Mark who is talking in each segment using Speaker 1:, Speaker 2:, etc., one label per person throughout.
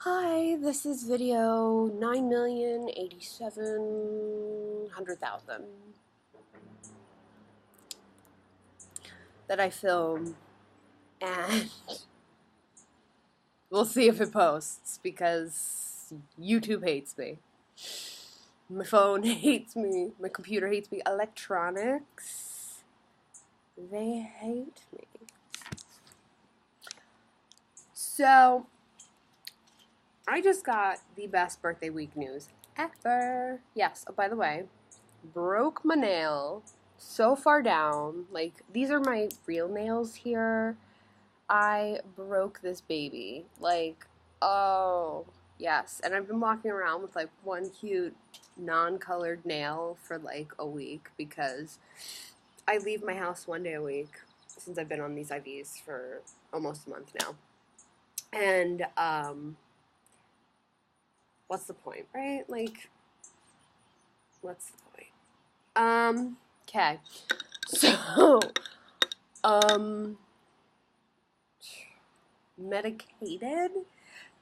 Speaker 1: Hi, this is video 9,087,100,000 that I film, and we'll see if it posts because YouTube hates me. My phone hates me. My computer hates me. Electronics, they hate me. So, I just got the best birthday week news ever. Yes, oh, by the way, broke my nail so far down. Like, these are my real nails here. I broke this baby. Like, oh, yes. And I've been walking around with like one cute non-colored nail for like a week because I leave my house one day a week since I've been on these IVs for almost a month now. And what's the point, right? Like, what's the point? Okay. So, um, medicated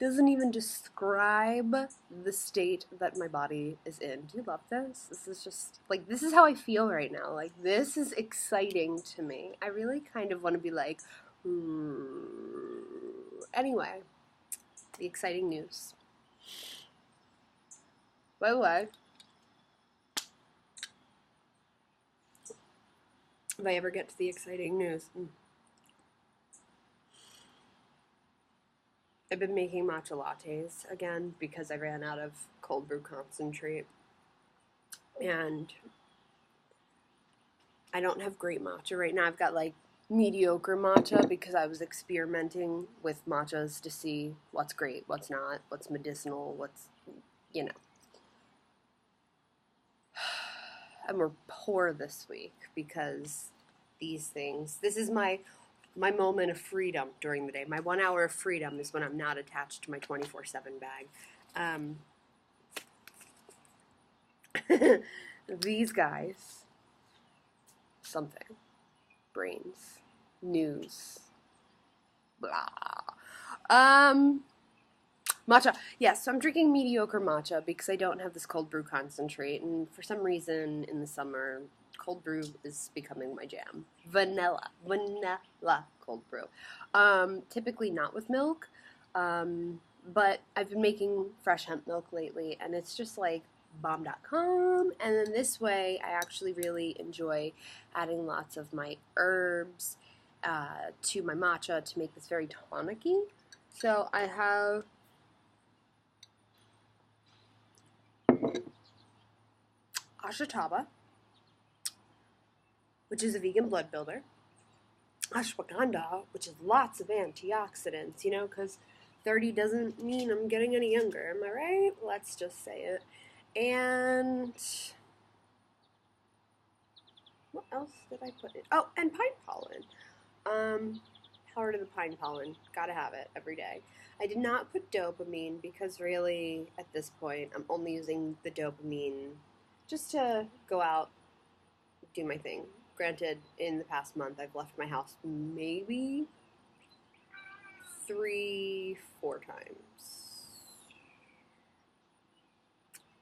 Speaker 1: doesn't even describe the state that my body is in. Do you love this? This is just, like, this is how I feel right now. Like, this is exciting to me. I really kind of want to be like, anyway, the exciting news. By the way, if I ever get to the exciting news, I've been making matcha lattes again because I ran out of cold brew concentrate. And I don't have great matcha right now. I've got like mediocre matcha because I was experimenting with matchas to see what's great, what's not, what's medicinal, what's, you know. I'm more poor this week because these things, this is my moment of freedom during the day. My 1 hour of freedom is when I'm not attached to my 24/7 bag. These guys, something, brains, news, blah. Matcha. Yes, so I'm drinking mediocre matcha because I don't have this cold brew concentrate, and for some reason in the summer, cold brew is becoming my jam. Vanilla cold brew. Typically not with milk, but I've been making fresh hemp milk lately, and it's just like bomb.com. And then this way, I actually really enjoy adding lots of my herbs to my matcha to make this very tonic-y. So I have ashitaba, which is a vegan blood builder. Ashwagandha, which is lots of antioxidants, you know, because 30 doesn't mean I'm getting any younger, am I right? Let's just say it. And what else did I put in? Oh, and pine pollen. Power to the pine pollen. Gotta have it every day. I did not put dopamine because really, at this point, I'm only using the dopamine just to go out, do my thing. Granted, in the past month, I've left my house maybe 3-4 times.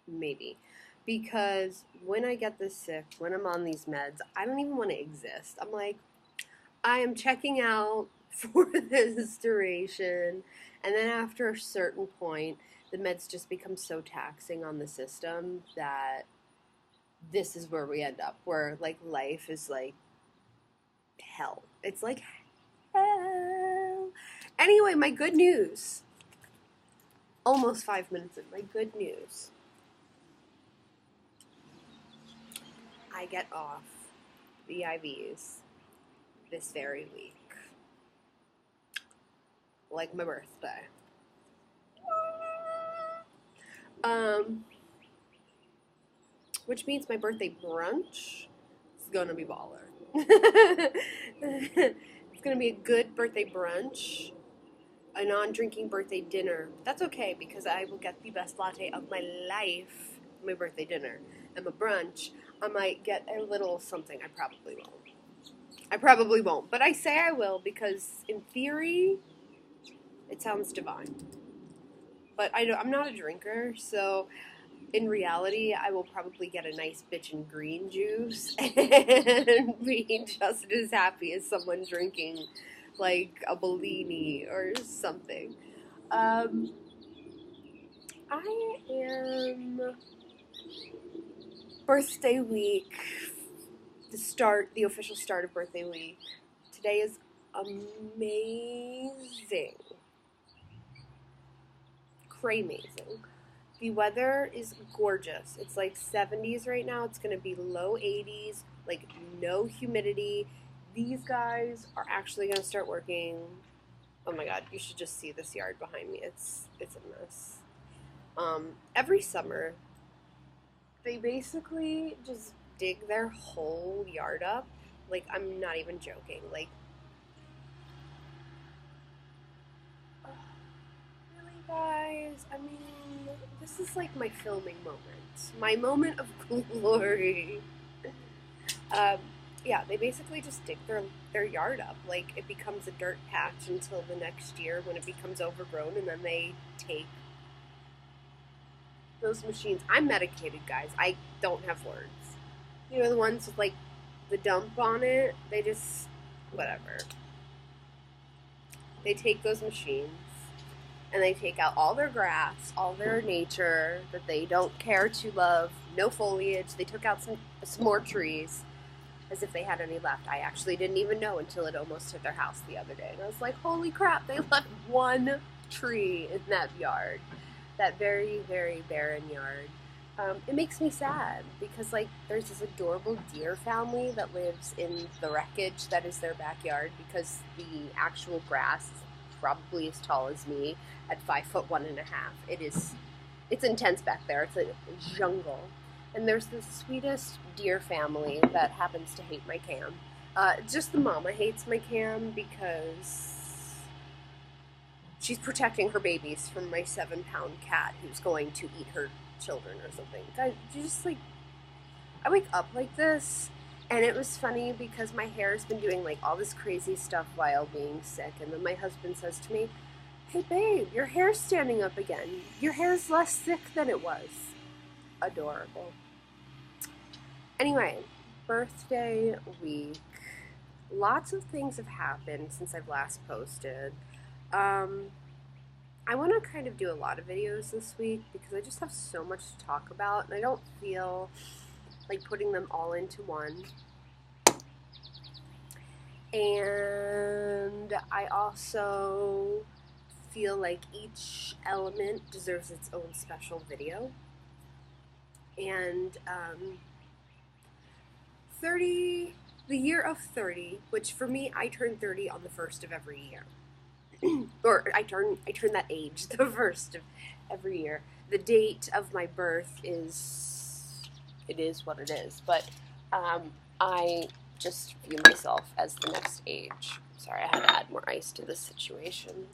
Speaker 1: Maybe. Because when I get this sick, when I'm on these meds, I don't even want to exist. I'm like, I am checking out for this duration. And then after a certain point, the meds just become so taxing on the system that this is where we end up, where like life is like hell. It's like hell. Anyway, my good news. Almost 5 minutes in. My good news. I get off the IVs this very week. Like my birthday. Which means my birthday brunch is gonna be baller. It's gonna be a good birthday brunch, a non-drinking birthday dinner. That's okay because I will get the best latte of my life at my birthday dinner. And my brunch, I might get a little something. I probably won't. But I say I will because in theory, it sounds divine. but I'm not a drinker, so in reality, I will probably get a nice bitchin' green juice and be just as happy as someone drinking like a Bellini or something. I am birthday week, the official start of birthday week. Today is amazing. Cray-mazing. The weather is gorgeous. It's like 70s right now. It's going to be low 80s, like no humidity. These guys are actually going to start working. Oh my god, you should just see this yard behind me. It's a mess. Every summer, they basically just dig their whole yard up. Like, I'm not even joking. Like, really, guys? I mean, this is like my filming moment. My moment of glory. Um, yeah, they basically just dig their yard up. Like, it becomes a dirt patch until the next year when it becomes overgrown, and then they take those machines. I'm medicated, guys. I don't have words. You know, the ones with, like, the dump on it, they just, whatever. They take those machines, and they take out all their grass, all their nature that they don't care to love, no foliage. They took out some more trees, as if they had any left. I actually didn't even know until it almost hit their house the other day. And I was like, holy crap, they left one tree in that yard. That very, very barren yard. It makes me sad because, like, there's this adorable deer family that lives in the wreckage that is their backyard because the actual grass is probably as tall as me at 5'1.5". It's intense back there. It's a jungle. And there's this sweetest deer family that happens to hate my cam. Just the mama hates my cam because she's protecting her babies from my 7-pound cat who's going to eat her children or something. Guys, just like, I wake up like this, and it was funny because my hair's been doing like all this crazy stuff while being sick, and then my husband says to me, hey babe, your hair's standing up again. Your hair's less thick than it was. Adorable. Anyway, birthday week. Lots of things have happened since I've last posted. I want to kind of do a lot of videos this week because I just have so much to talk about, and I don't feel like putting them all into one. And I also feel like each element deserves its own special video. And 30, the year of 30, which for me, I turn 30 on the 1st of every year. Or I turn that age the 1st of every year. The date of my birth is what it is, but I just view myself as the next age. Sorry, I had to add more ice to this situation.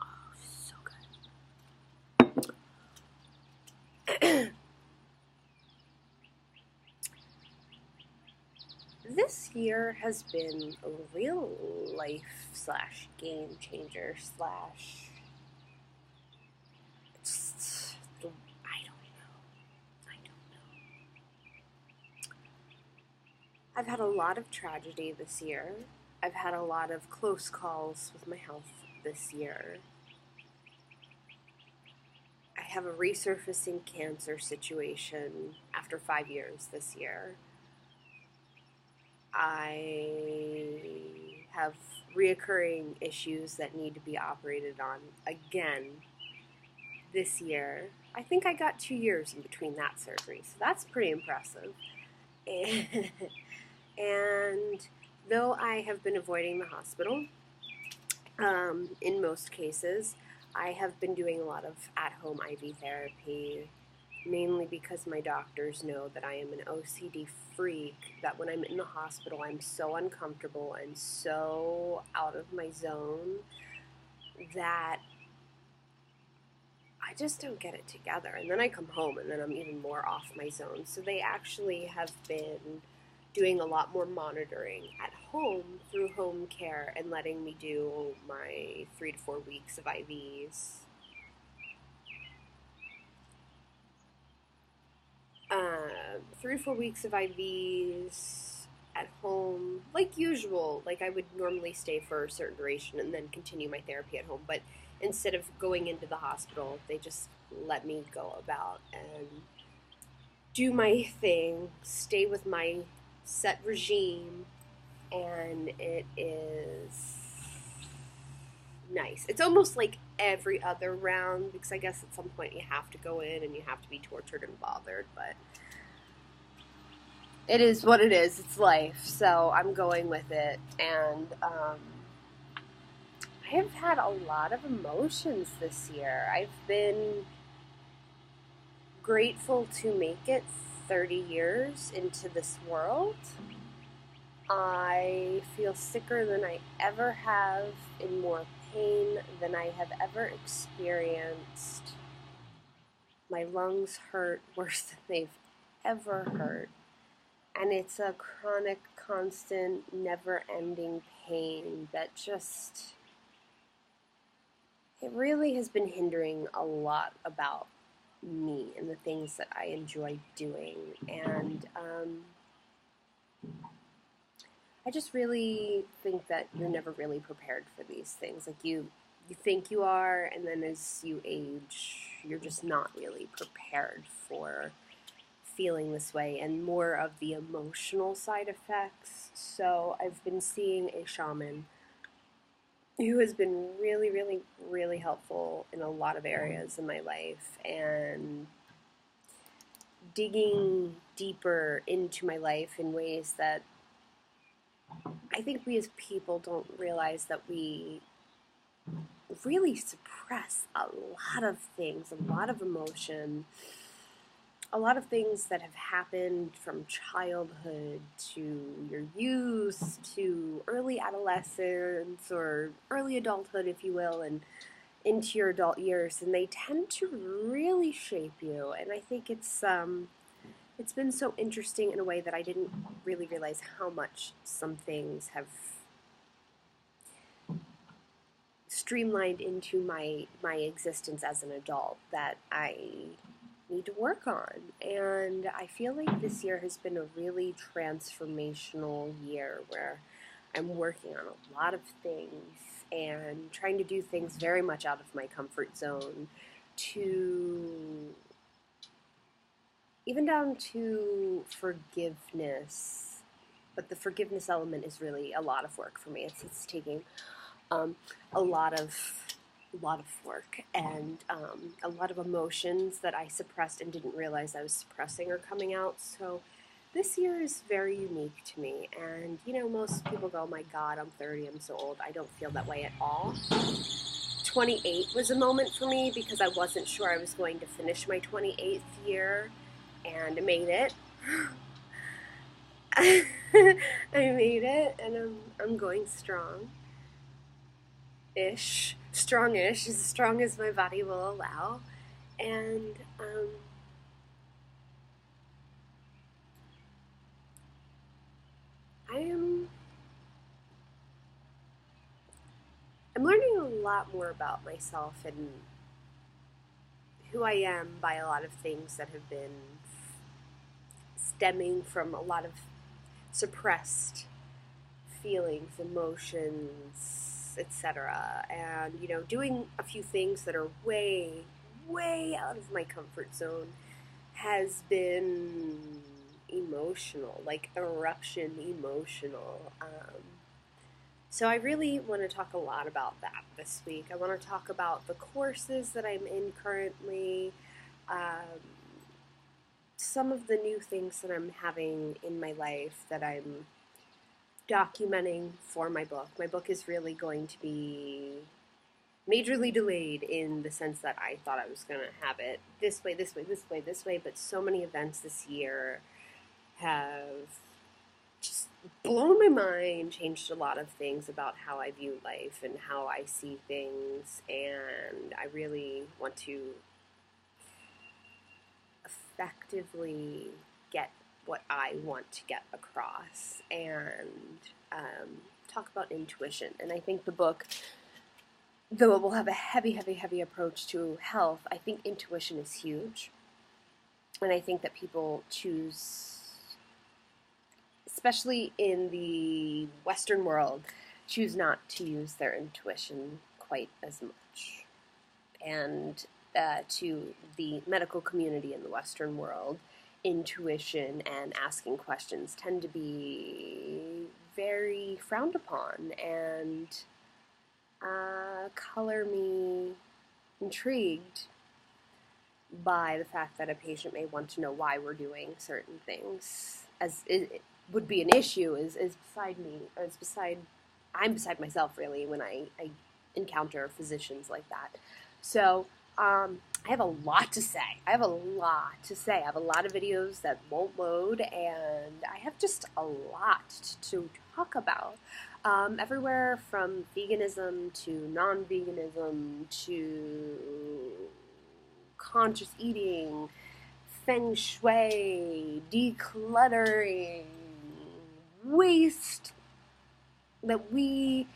Speaker 1: Oh, so good. This year has been a real life / game changer / just, I don't know. I've had a lot of tragedy this year. I've had a lot of close calls with my health this year. I have a resurfacing cancer situation after 5 years this year. I have reoccurring issues that need to be operated on again this year. I think I got 2 years in between that surgery, so that's pretty impressive. And though I have been avoiding the hospital, in most cases, I have been doing a lot of at-home IV therapy, mainly because my doctors know that I am an OCD freak, that when I'm in the hospital, I'm so uncomfortable and so out of my zone that I just don't get it together. And then I come home and then I'm even more off my zone. So they actually have been doing a lot more monitoring at home through home care and letting me do my 3 to 4 weeks of IVs. 3 to 4 weeks of IVs at home, like usual. Like I would normally stay for a certain duration and then continue my therapy at home. But instead of going into the hospital, they just let me go about and do my thing, stay with my set regime, and it is nice. It's almost like every other round because I guess at some point you have to go in and you have to be tortured and bothered, but it is what it is. It's life, so I'm going with it, and I have had a lot of emotions this year. I've been grateful to make it 30 years into this world. I feel sicker than I ever have, in more pain than I have ever experienced. My lungs hurt worse than they've ever hurt. And it's a chronic, constant, never-ending pain that just, it really has been hindering a lot about me and the things that I enjoy doing. And I just really think that you're never really prepared for these things. Like you think you are, and then as you age, you're just not really prepared for feeling this way and more of the emotional side effects. So I've been seeing a shaman who has been really, really, really helpful in a lot of areas in my life and digging deeper into my life in ways that I think we as people don't realize that we really suppress a lot of things, a lot of emotion, a lot of things that have happened from childhood to your youth to early adolescence or early adulthood, if you will, and into your adult years, and they tend to really shape you. And I think it's been so interesting in a way that I didn't really realize how much some things have streamlined into my existence as an adult that I need to work on. And I feel like this year has been a really transformational year where I'm working on a lot of things and trying to do things very much out of my comfort zone, to even down to forgiveness. But the forgiveness element is really a lot of work for me. It's taking a lot of work and a lot of emotions that I suppressed and didn't realize I was suppressing are coming out. So this year is very unique to me. And most people go, "Oh my God, I'm 30, I'm so old." I don't feel that way at all. 28 was a moment for me because I wasn't sure I was going to finish my 28th year, and I made it. I made it, and I'm going strong. Strongish, as strong as my body will allow, and I'm learning a lot more about myself and who I am by a lot of things that have been stemming from a lot of suppressed feelings, emotions, etc. And doing a few things that are way, way out of my comfort zone has been emotional, like eruption emotional. So I really want to talk a lot about that this week. I want to talk about the courses that I'm in currently, some of the new things that I'm having in my life that I'm documenting for my book. My book is really going to be majorly delayed in the sense that I thought I was going to have it this way, this way, this way, this way, but so many events this year have just blown my mind, changed a lot of things about how I view life and how I see things, and I really want to effectively get what I want to get across and talk about intuition. And I think the book, though it will have a heavy, heavy, heavy approach to health, I think intuition is huge. And I think that people choose, especially in the Western world, choose not to use their intuition quite as much. And to the medical community in the Western world, intuition and asking questions tend to be very frowned upon and color me intrigued by the fact that a patient may want to know why we're doing certain things, as it would be an issue, is beside me, or is beside, I'm beside myself really when I encounter physicians like that. So I have a lot to say. I have a lot of videos that won't load, and I have just a lot to talk about. Everywhere from veganism to non-veganism to conscious eating, feng shui, decluttering, waste that we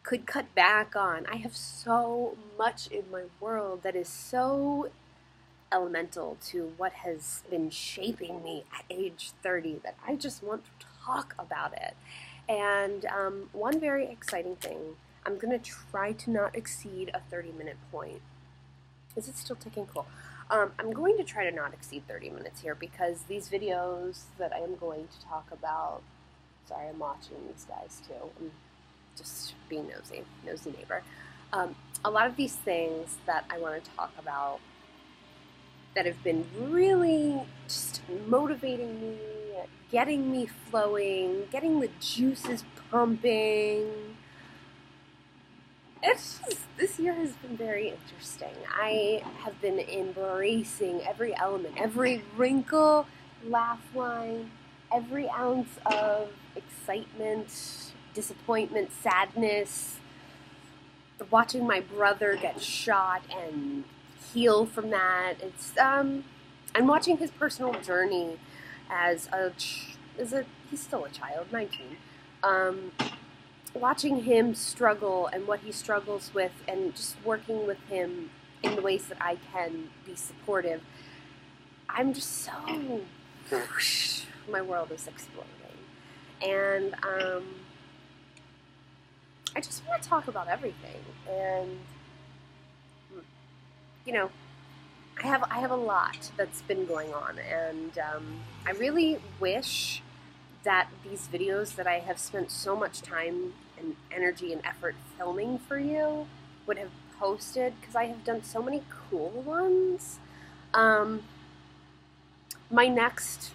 Speaker 1: could cut back on. I have so much in my world that is so elemental to what has been shaping me at age 30 that I just want to talk about it. And one very exciting thing, I'm going to try to not exceed a 30-minute point. Is it still ticking? Cool. I'm going to try to not exceed 30 minutes here because these videos that I am going to talk about, sorry, I'm watching these guys too. I'm just being nosy neighbor. A lot of these things that I want to talk about that have been really just motivating me, getting me flowing, getting the juices pumping. It's just, this year has been very interesting. I have been embracing every element, every wrinkle, laugh line, every ounce of excitement, disappointment, sadness, watching my brother get shot and heal from that. It's I'm watching his personal journey as he's still a child, 19. Watching him struggle and what he struggles with, and just working with him in the ways that I can be supportive. I'm just so my world is exploding, and I just want to talk about everything. And you know, I have a lot that's been going on, and I really wish that these videos that I have spent so much time and energy and effort filming for you would have posted, because I have done so many cool ones. My next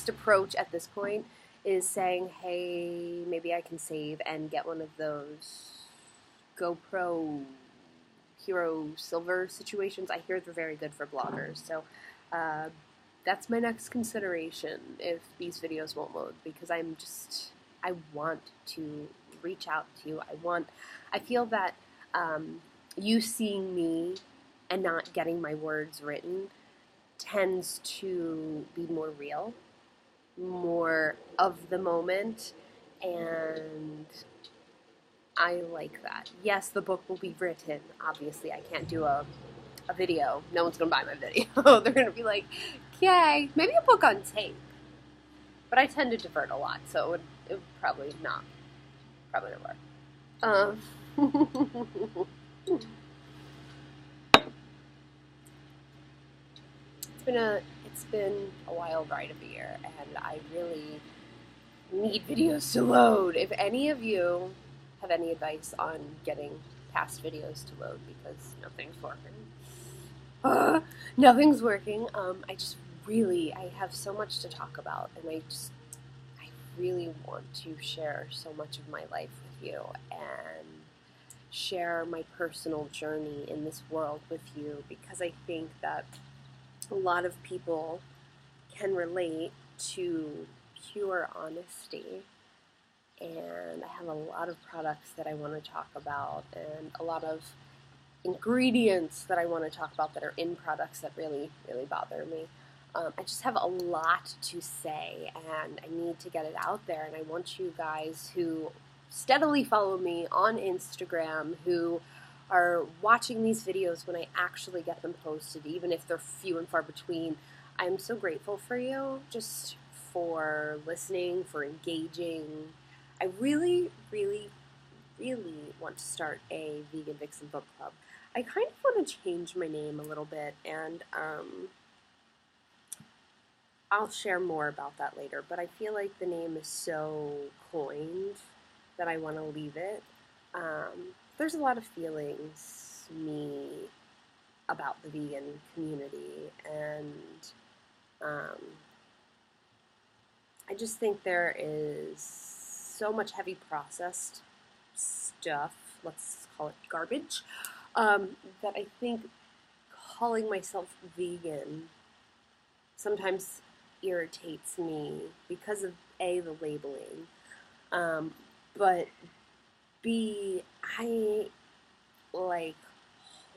Speaker 1: approach at this point is saying, hey, maybe I can save and get one of those GoPro Hero Silver situations. I hear they're very good for bloggers, so that's my next consideration if these videos won't load, because I want to reach out to you. I feel that you seeing me and not getting my words written tends to be more real, more of the moment, and I like that. Yes, the book will be written. Obviously, I can't do a video. No one's going to buy my video. They're going to be like, yay, maybe a book on tape. But I tend to divert a lot, so it would probably not work. It's been a wild ride of a year, and I really need videos to load. If any of you have any advice on getting past videos to load, because nothing's working. Nothing's working. I have so much to talk about, and I really want to share so much of my life with you and share my personal journey in this world with you, because I think that a lot of people can relate to pure honesty. And I have a lot of products that I want to talk about, and a lot of ingredients that I want to talk about that are in products that really, really bother me. I just have a lot to say, and I need to get it out there. And I want you guys who steadily follow me on Instagram, who are watching these videos when I actually get them posted, even if they're few and far between. I'm so grateful for you, just for listening, for engaging. I really, really, really want to start a Vegan Vixen book club. I kind of want to change my name a little bit, and I'll share more about that later, but I feel like the name is so coined that I want to leave it. There's a lot of feelings, me, about the vegan community, and I just think there is so much heavy processed stuff, let's call it garbage, that I think calling myself vegan sometimes irritates me because of A, the labeling, but B, I like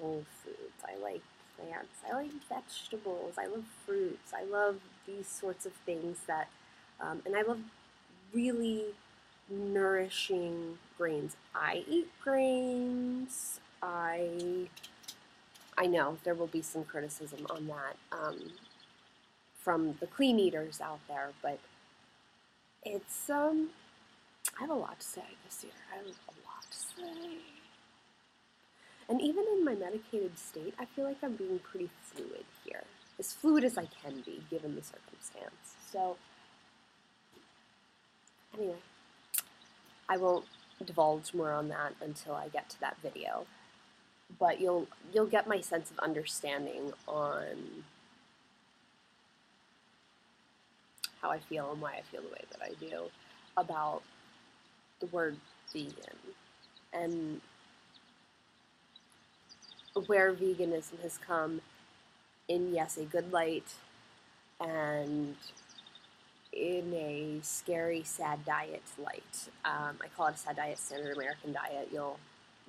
Speaker 1: whole foods. I like plants. I like vegetables. I love fruits. I love these sorts of things that, and I love really nourishing grains. I eat grains. I know there will be some criticism on that from the clean eaters out there, but it's I have a lot to say this year. I have a lot to say. And even in my medicated state, I feel like I'm being pretty fluid here. As fluid as I can be, given the circumstance. So, anyway, I won't divulge more on that until I get to that video. But you'll get my sense of understanding on how I feel and why I feel the way that I do about the word vegan and where veganism has come in, yes, a good light and in a scary, sad diet light. I call it a sad diet, standard American diet.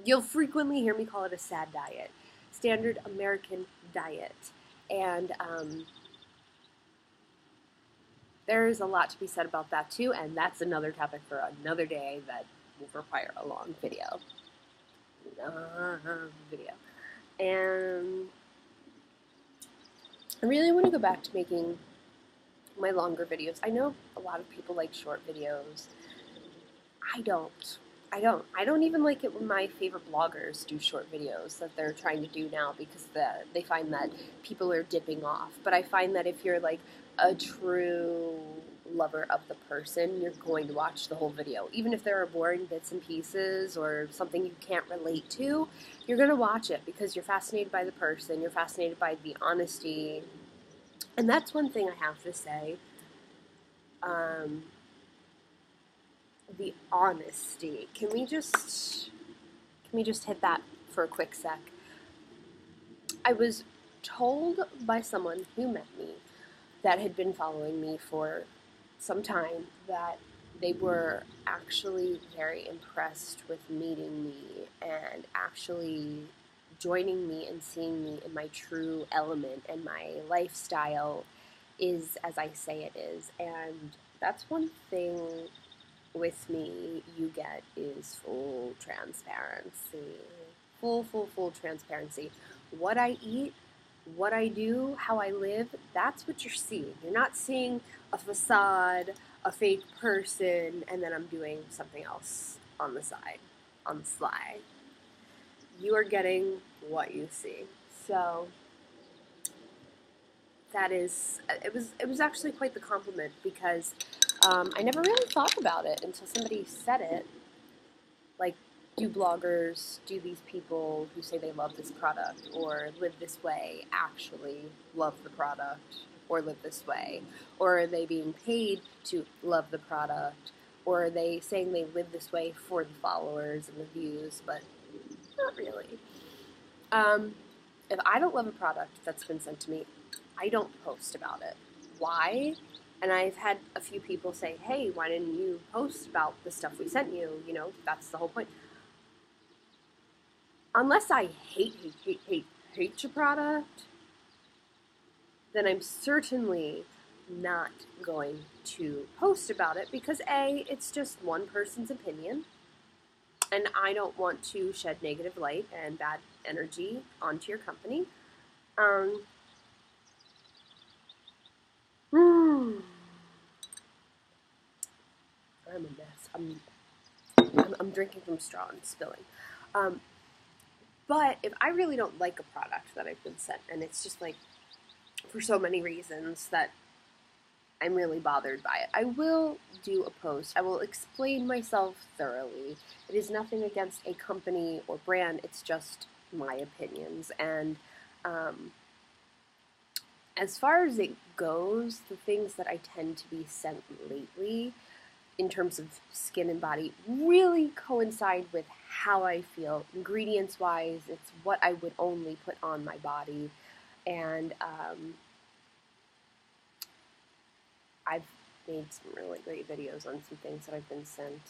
Speaker 1: You'll frequently hear me call it a sad diet, standard American diet. And there's a lot to be said about that too, and that's another topic for another day that will require a long video. And I really want to go back to making my longer videos. I know a lot of people like short videos. I don't. I don't even like it when my favorite bloggers do short videos that they're trying to do now because they find that people are dipping off. But I find that if you're like a true lover of the person, you're going to watch the whole video. Even if there are boring bits and pieces or something you can't relate to, you're going to watch it because you're fascinated by the person, you're fascinated by the honesty. And that's one thing I have to say. The honesty. Can we just hit that for a quick sec? I was told by someone who met me that had been following me for some time that they were actually very impressed with meeting me and actually joining me and seeing me in my true element, and my lifestyle is as I say it is. And that's one thing with me you get is full transparency. Full transparency. What I eat, what I do, how I live, that's what you're seeing. You're not seeing a facade, a fake person, and then I'm doing something else on the side, on the sly. You are getting what you see. So that is, it was actually quite the compliment because I never really thought about it until somebody said it. Like, do bloggers, do these people who say they love this product or live this way actually love the product or live this way? Or are they being paid to love the product? Or are they saying they live this way for the followers and the views, but not really? If I don't love a product that's been sent to me, I don't post about it. Why? And I've had a few people say, hey, why didn't you post about the stuff we sent you? You know, that's the whole point. Unless I hate your product, then I'm certainly not going to post about it because A, it's just one person's opinion, and I don't want to shed negative light and bad energy onto your company. Um, I'm a mess. I'm drinking from straw and spilling. Um, but if I really don't like a product that I've been sent, and it's just like for so many reasons that I'm really bothered by it, I will do a post. I will explain myself thoroughly. It is nothing against a company or brand. It's just my opinions. And as far as it goes, the things that I tend to be sent lately in terms of skin and body really coincide with how I feel. Ingredients wise, it's what I would only put on my body. And I've made some really great videos on some things that I've been sent.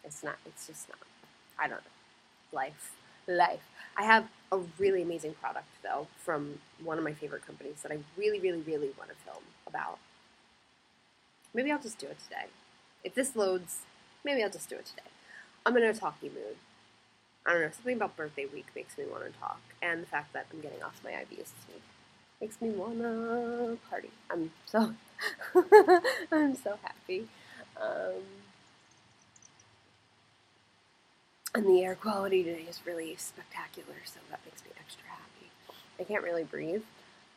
Speaker 1: It's just not, I don't know. Life. I have a really amazing product though from one of my favorite companies that I really, really, really want to film about. Maybe I'll just do it today. If this loads, maybe I'll just do it today. I'm in a talky mood. I don't know, something about birthday week makes me want to talk. And the fact that I'm getting off my IVs this week makes me want to party. I'm so happy. And the air quality today is really spectacular, so that makes me extra happy. I can't really breathe.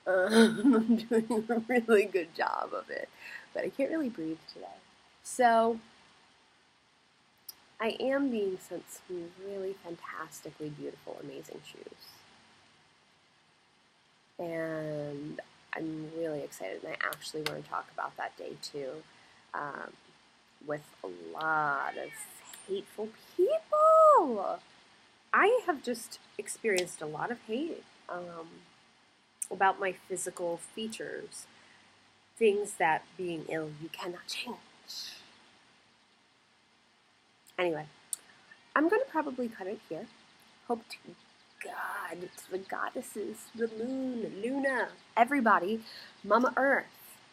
Speaker 1: I'm doing a really good job of it, but I can't really breathe today. So I am being sent some really fantastically beautiful, amazing shoes. And I'm really excited, and I actually want to talk about that day too, with a lot of hateful people. I have just experienced a lot of hate about my physical features, things that being ill you cannot change. Anyway, I'm going to probably cut it here. Hope to God, it's the goddesses, the moon, Luna, everybody, Mama Earth,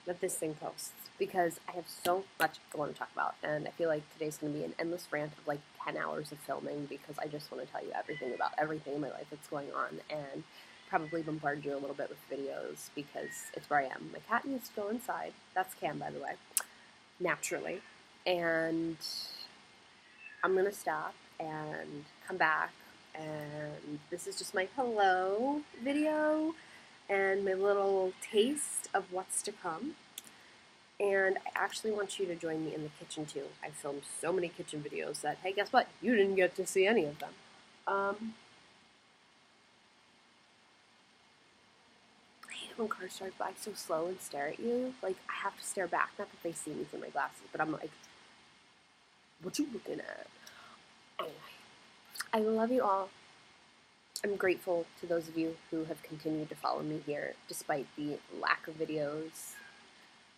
Speaker 1: that this thing posts, because I have so much I want to talk about, and I feel like today's going to be an endless rant of like 10 hours of filming, because I just want to tell you everything about everything in my life that's going on, and probably bombard you a little bit with videos, because it's where I am. My cat needs to go inside. That's Cam, by the way, naturally, and I'm going to stop and come back. And this is just my hello video and my little taste of what's to come. And I actually want you to join me in the kitchen too. I've filmed so many kitchen videos that, hey, guess what? You didn't get to see any of them. I hate when cars drive by so slow and stare at you. Like, I have to stare back. Not that they see me through my glasses, but I'm like, what you looking at? Anyway, I love you all. I'm grateful to those of you who have continued to follow me here despite the lack of videos.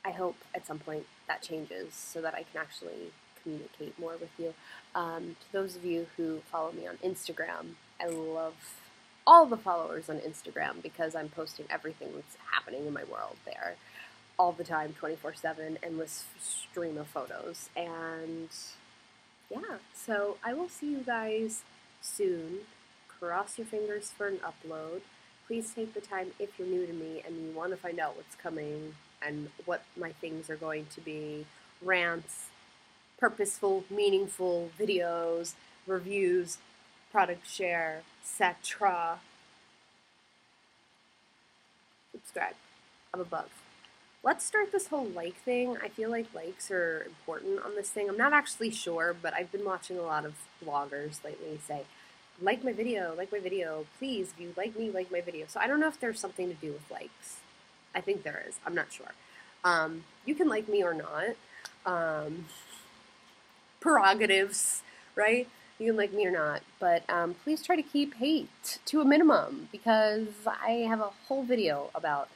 Speaker 1: I hope at some point that changes so that I can actually communicate more with you. To those of you who follow me on Instagram, I love all the followers on Instagram because I'm posting everything that's happening in my world there all the time, 24/7, endless stream of photos. And yeah, so I will see you guys soon. Cross your fingers for an upload. Please take the time if you're new to me and you want to find out what's coming and what my things are going to be. Rants, purposeful, meaningful videos, reviews, product share, etc. Subscribe. I'm above. Let's start this whole like thing. I feel like likes are important on this thing. I'm not actually sure, but I've been watching a lot of bloggers lately say, like my video, please, if you like me, like my video. So I don't know if there's something to do with likes. I think there is. I'm not sure. You can like me or not. Prerogatives, right? You can like me or not. But please try to keep hate to a minimum, because I have a whole video about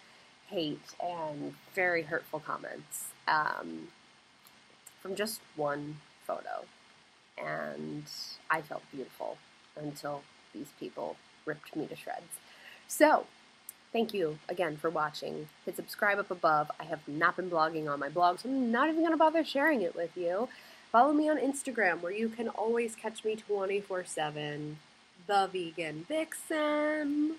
Speaker 1: hate and very hurtful comments from just one photo. And I felt beautiful until these people ripped me to shreds. So, Thank you again for watching. Hit subscribe up above. I have not been blogging on my blog, so I'm not even going to bother sharing it with you. Follow me on Instagram, where you can always catch me 24/7. The Vegan Vixen.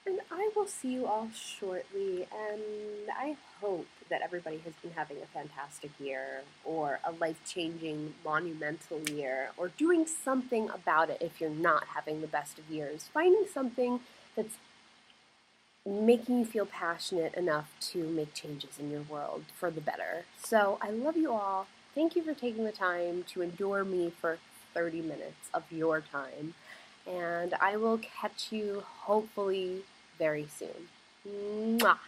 Speaker 1: And I will see you all shortly, and I hope that everybody has been having a fantastic year, or a life-changing, monumental year, or doing something about it if you're not having the best of years. Finding something that's making you feel passionate enough to make changes in your world for the better. So I love you all. Thank you for taking the time to endure me for 30 minutes of your time. And I will catch you hopefully very soon. Mwah.